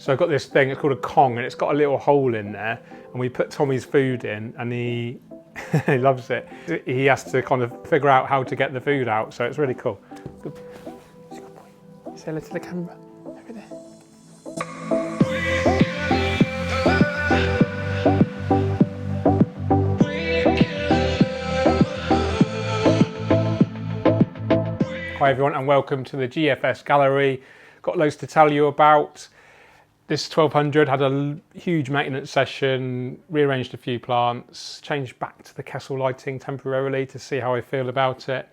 So I've got this thing, it's called a Kong, and it's got a little hole in there, and we put Tommy's food in, and he he loves it. He has to kind of figure out how to get the food out, so it's really cool. Good. Good boy. Say hello to the camera. Over there. Hi everyone, and welcome to the GFS gallery. Got loads to tell you about. This 1200 had a huge maintenance session, rearranged a few plants, changed back to the Kessel lighting temporarily to see how I feel about it.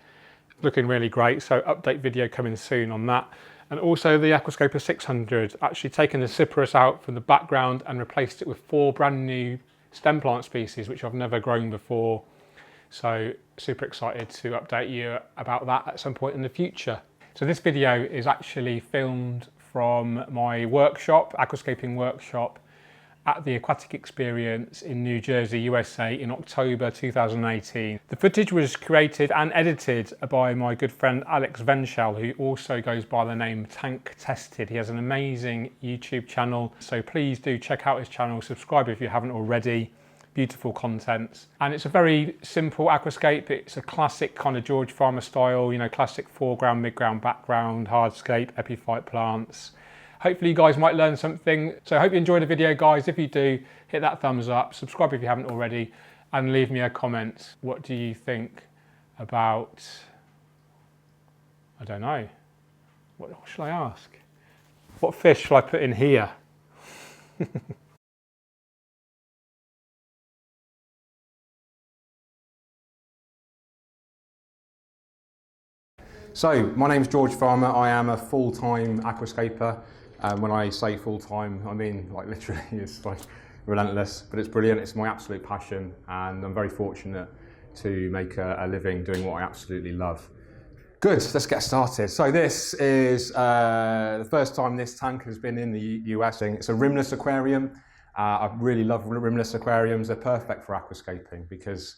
Looking really great, so update video coming soon on that. And also the Aquascape 600, actually taken the cyperus out from the background and replaced it with 4 brand new stem plant species which I've never grown before. So super excited to update you about that at some point in the future. So this video is actually filmed from my workshop, aquascaping workshop at the Aquatic experience in New Jersey, USA in October 2018. The footage was created and edited by my good friend Alex Venshal, who also goes by the name Tank Tested. He has an amazing YouTube channel, so please do check out his channel, subscribe if you haven't already. Beautiful content, and it's a very simple aquascape. It's a classic kind of George Farmer style, you know, classic foreground, midground, background, hardscape, epiphyte plants. Hopefully you guys might learn something. So I hope you enjoyed the video, guys. If you do, hit that thumbs up, subscribe if you haven't already, and leave me a comment. What do you think about, I don't know, what shall I ask? What fish shall I put in here? So, my name's George Farmer. I am a full-time aquascaper. When I say full-time, I mean like literally, it's like relentless, but it's brilliant. It's my absolute passion, and I'm very fortunate to make a living doing what I absolutely love. Good, let's get started. So this is the first time this tank has been in the US. It's a rimless aquarium. I really love rimless aquariums. They're perfect for aquascaping because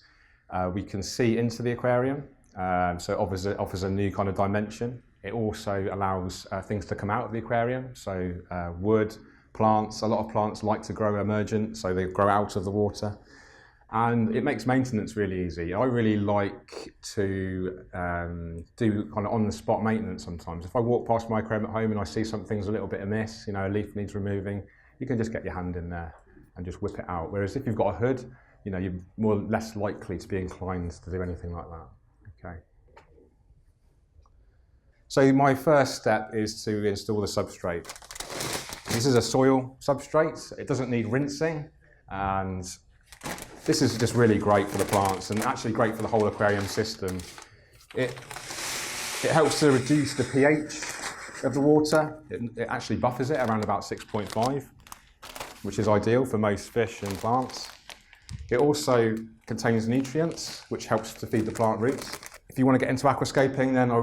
we can see into the aquarium. So it offers a new kind of dimension. It also allows things to come out of the aquarium. So wood, plants, a lot of plants like to grow emergent, so they grow out of the water. And it makes maintenance really easy. I really like to do kind of on-the-spot maintenance sometimes. If I walk past my aquarium at home and I see something's a little bit amiss, you know, a leaf needs removing, you can just get your hand in there and just whip it out. Whereas if you've got a hood, you know, you're less likely to be inclined to do anything like that. Okay. So my first step is to install the substrate. This is a soil substrate. It doesn't need rinsing, and this is just really great for the plants and actually great for the whole aquarium system. It helps to reduce the pH of the water. It actually buffers it around about 6.5, which is ideal for most fish and plants. It also contains nutrients, which helps to feed the plant roots. If you want to get into aquascaping, then I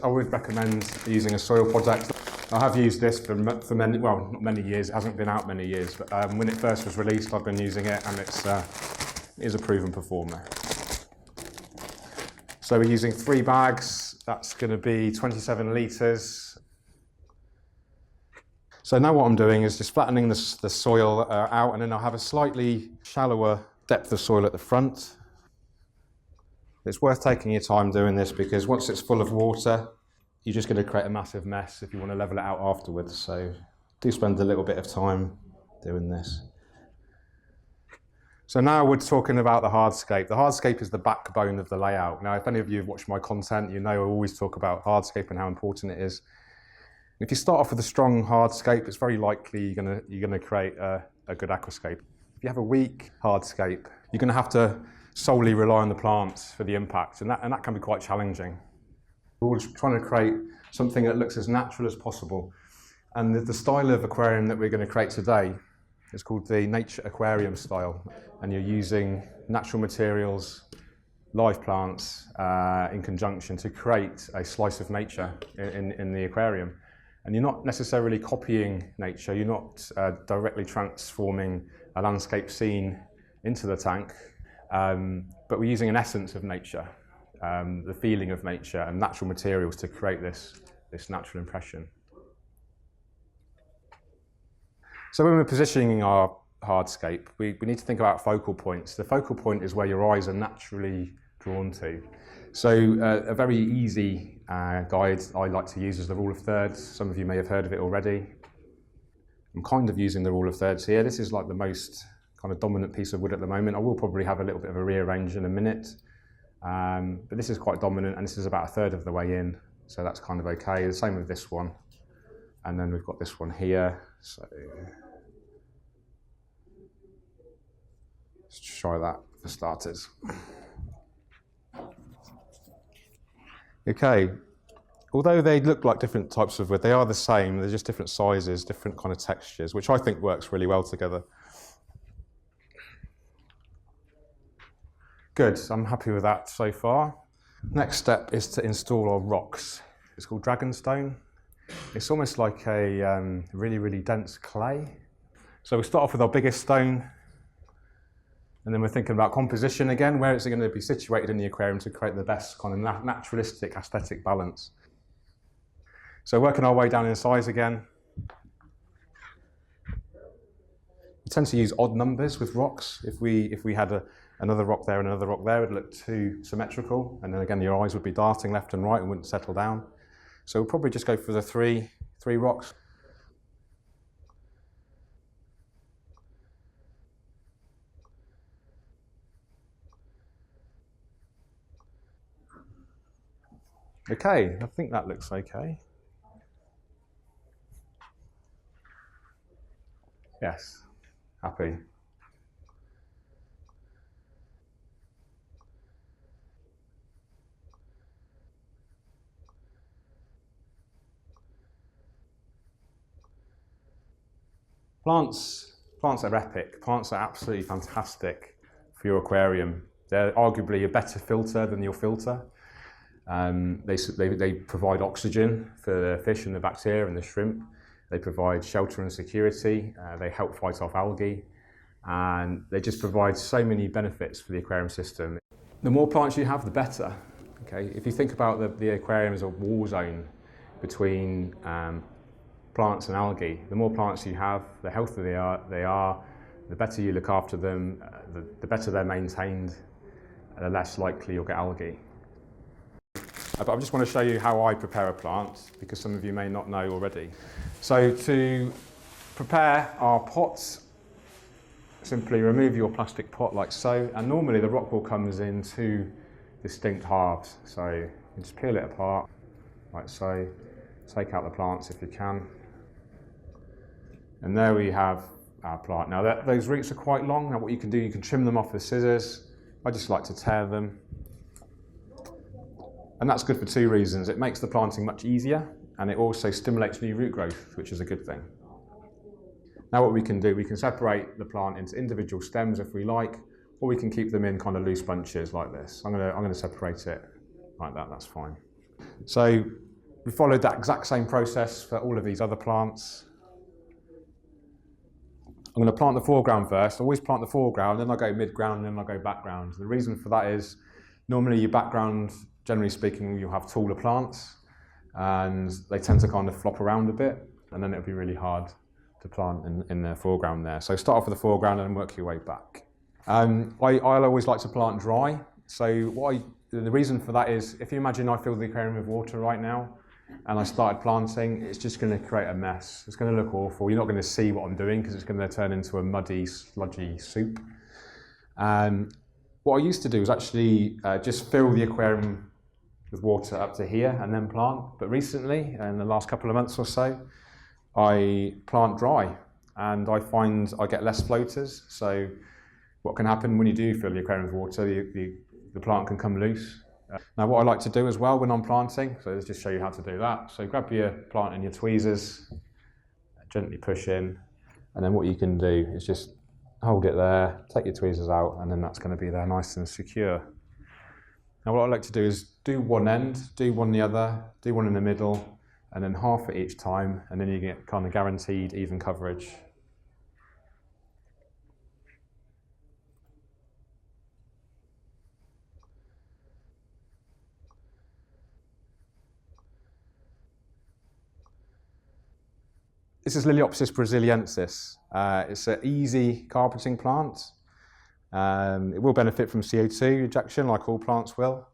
would recommend using a soil product. I have used this for many, well, not many years. It hasn't been out many years, but when it first was released, I've been using it, and it is a proven performer. So we're using 3 bags. That's going to be 27 litres. So now what I'm doing is just flattening the soil out, and then I'll have a slightly shallower depth of soil at the front. It's worth taking your time doing this because once it's full of water, you're just going to create a massive mess if you want to level it out afterwards. So do spend a little bit of time doing this. So now we're talking about the hardscape. The hardscape is the backbone of the layout. Now, if any of you have watched my content, you know I always talk about hardscape and how important it is. If you start off with a strong hardscape, it's very likely you're gonna create a good aquascape. If you have a weak hardscape, you're going to have to solely rely on the plants for the impact, and that can be quite challenging. We're always trying to create something that looks as natural as possible, and the style of aquarium that we're going to create today is called the nature aquarium style, and you're using natural materials, live plants in conjunction to create a slice of nature in the aquarium. And you're not necessarily copying nature, you're not directly transforming a landscape scene into the tank, but we're using an essence of nature, the feeling of nature and natural materials to create this natural impression. So when we're positioning our hardscape, we need to think about focal points. The focal point is where your eyes are naturally drawn to. So a very easy guide I like to use is the rule of thirds. Some of you may have heard of it already. I'm kind of using the rule of thirds here. This is like the most kind of dominant piece of wood at the moment. I will probably have a little bit of a rearrange in a minute, but this is quite dominant, and this is about a third of the way in, so that's kind of okay. The same with this one, and then we've got this one here. So let's try that for starters. Okay. Although they look like different types of wood, they are the same. They're just different sizes, different kind of textures, which I think works really well together. Good, I'm happy with that so far. Next step is to install our rocks. It's called dragonstone. It's almost like a really, really dense clay. So we start off with our biggest stone, and then we're thinking about composition again. Where is it going to be situated in the aquarium to create the best kind of naturalistic aesthetic balance? So working our way down in size again. We tend to use odd numbers with rocks. If we had another rock there and another rock there, it would look too symmetrical, and then again your eyes would be darting left and right and wouldn't settle down. So we'll probably just go for the three rocks. Okay, I think that looks okay. Yes, happy. Plants are epic. Plants are absolutely fantastic for your aquarium. They're arguably a better filter than your filter. They provide oxygen for the fish and the bacteria and the shrimp. They provide shelter and security. They help fight off algae. And they just provide so many benefits for the aquarium system. The more plants you have, the better. Okay? If you think about the aquarium as a war zone between plants and algae, the more plants you have, the healthier they are, the better you look after them, the better they're maintained, the less likely you'll get algae. But I just want to show you how I prepare a plant, because some of you may not know already. So to prepare our pots, simply remove your plastic pot like so, and normally the rock wool comes in two distinct halves. So you just peel it apart like so, take out the plants if you can. And there we have our plant. Now those roots are quite long. Now what you can do, you can trim them off with scissors. I just like to tear them. And that's good for two reasons. It makes the planting much easier, and it also stimulates new root growth, which is a good thing. Now what we can do, we can separate the plant into individual stems if we like, or we can keep them in kind of loose bunches like this. I'm gonna separate it like that, that's fine. So we followed that exact same process for all of these other plants. I'm going to plant the foreground first. I always plant the foreground, then I go mid-ground, then I go background. The reason for that is normally your background, generally speaking, you'll have taller plants and they tend to kind of flop around a bit, and then it'll be really hard to plant in the foreground there. So start off with the foreground and work your way back. I always like to plant dry. So the reason for that is, if you imagine I fill the aquarium with water right now, and I started planting, it's just going to create a mess. It's going to look awful. You're not going to see what I'm doing because it's going to turn into a muddy, sludgy soup. What I used to do was actually just fill the aquarium with water up to here and then plant. But recently, in the last couple of months or so, I plant dry, and I find I get less floaters. So what can happen when you do fill the aquarium with water, the plant can come loose. Now what I like to do as well when I'm planting, so let's just show you how to do that. So grab your plant in your tweezers, gently push in, and then what you can do is just hold it there, take your tweezers out, and then that's going to be there nice and secure. Now what I like to do is do one end, do one the other, do one in the middle, and then half it each time, and then you get kind of guaranteed even coverage. This is Liliopsis brasiliensis. It's an easy carpeting plant. It will benefit from CO2 ejection like all plants will.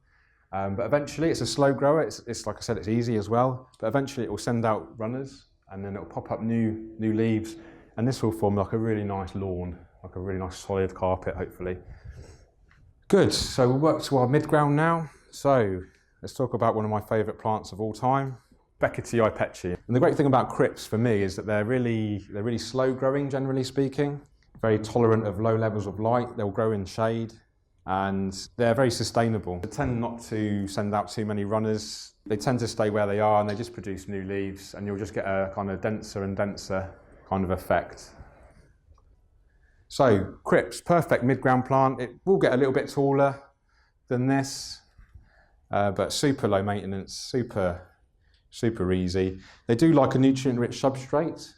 But eventually, it's a slow grower. It's like I said, it's easy as well. But eventually, it will send out runners, and then it will pop up new leaves, and this will form like a really nice lawn, like a really nice solid carpet, hopefully. Good. So we'll work to our mid-ground now. So let's talk about one of my favourite plants of all time, Becketii ipechi. And the great thing about crypts for me is that they're really slow growing, generally speaking. Very tolerant of low levels of light. They'll grow in shade, and they're very sustainable. They tend not to send out too many runners. They tend to stay where they are, and they just produce new leaves, and you'll just get a kind of denser and denser kind of effect. So crypts, perfect mid-ground plant. It will get a little bit taller than this, but super low maintenance, super easy. They do like a nutrient-rich substrate.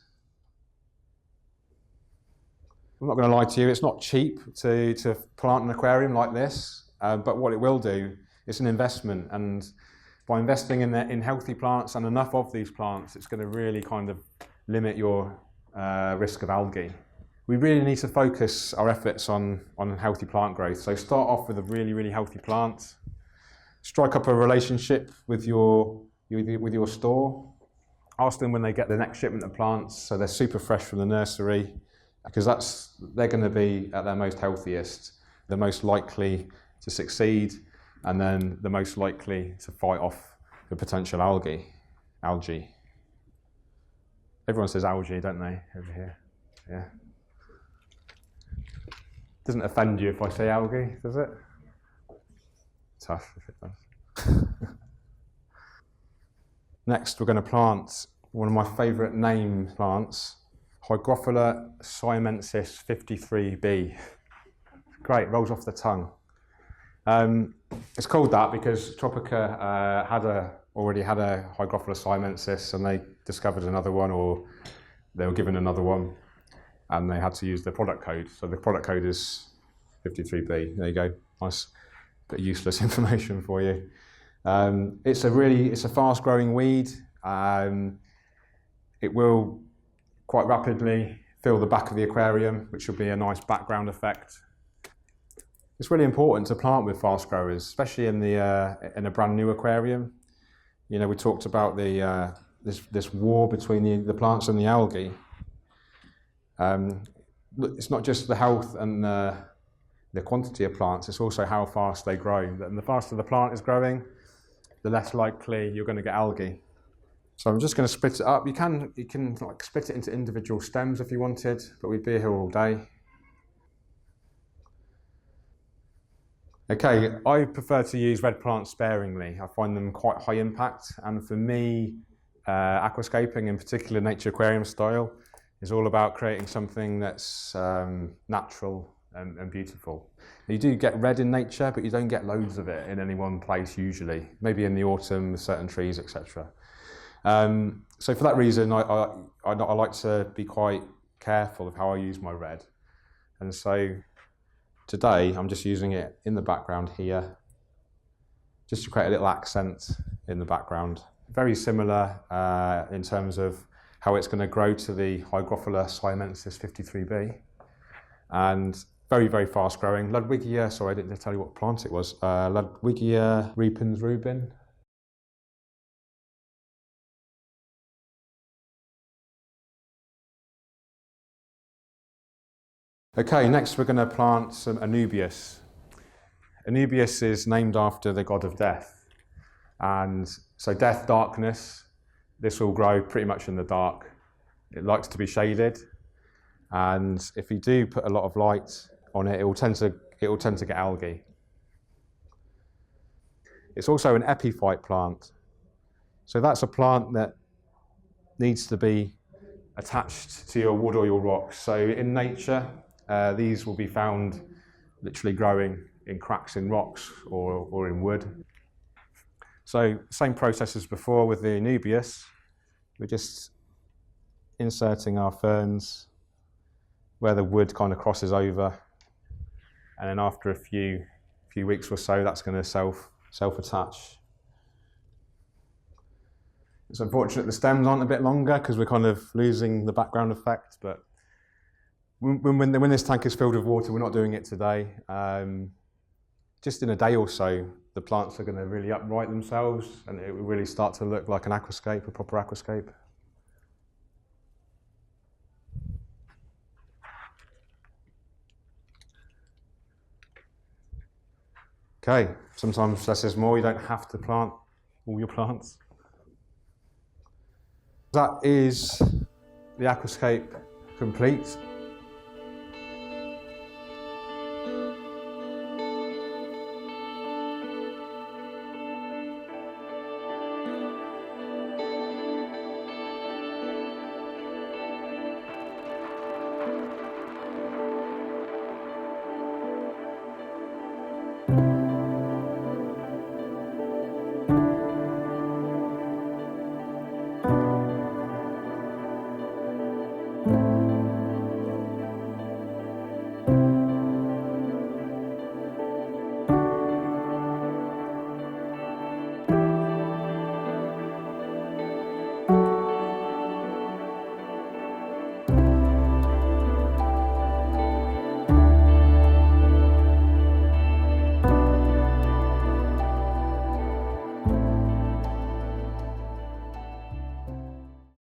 I'm not going to lie to you, it's not cheap to plant an aquarium like this, but what it will do, it's an investment, and by investing in healthy plants and enough of these plants, it's going to really kind of limit your risk of algae. We really need to focus our efforts on healthy plant growth. So start off with a really healthy plant. Strike up a relationship with your store. Ask them when they get the next shipment of plants, so they're super fresh from the nursery, because they're going to be at their most healthiest, the most likely to succeed, and then the most likely to fight off the potential algae. Everyone says algae, don't they, over here? Yeah. Doesn't offend you if I say algae, does it? Tough if it does. Next, we're going to plant one of my favourite name plants, Hygrophila siamensis 53B. Great, rolls off the tongue. It's called that because Tropica already had a Hygrophila siamensis, and they discovered another one, or they were given another one, and they had to use the product code. So the product code is 53B. There you go. Nice bit of useless information for you. It's a fast-growing weed. It will quite rapidly fill the back of the aquarium, which will be a nice background effect. It's really important to plant with fast growers, especially in a brand new aquarium. You know, we talked about this war between the plants and the algae. It's not just the health and the quantity of plants, it's also how fast they grow. And the faster the plant is growing, the less likely you're going to get algae. So I'm just going to split it up. You can like split it into individual stems if you wanted, but we'd be here all day. Okay, I prefer to use red plants sparingly. I find them quite high impact, and for me, aquascaping, in particular nature aquarium style, is all about creating something that's natural and beautiful. You do get red in nature, but you don't get loads of it in any one place usually. Maybe in the autumn with certain trees, etc. So for that reason, I like to be quite careful of how I use my red. And so today, I'm just using it in the background here, just to create a little accent in the background. Very similar in terms of how it's going to grow to the Hygrophila siamensis 53B. And very fast growing. Ludwigia, sorry, I didn't tell you what plant it was. Ludwigia repens rubin. Okay, next we're going to plant some ANUBIAS. ANUBIAS is named after the god of death. And so death, darkness, this will grow pretty much in the dark. It likes to be shaded. And if you do put a lot of light on it, it will tend to get algae. It's also an epiphyte plant. So that's a plant that needs to be attached to your wood or your rocks. So in nature, these will be found literally growing in cracks in rocks or in wood. So same process as before with the ANUBIAS. We're just inserting our ferns where the wood kind of crosses over, and then after a few weeks or so, that's going to self-attach. It's unfortunate the stems aren't a bit longer because we're kind of losing the background effect, but when this tank is filled with water, we're not doing it today. Just in a day or so, the plants are going to really upright themselves and it will really start to look like an aquascape, a proper aquascape. Okay, sometimes less is more. You don't have to plant all your plants. That is the aquascape complete.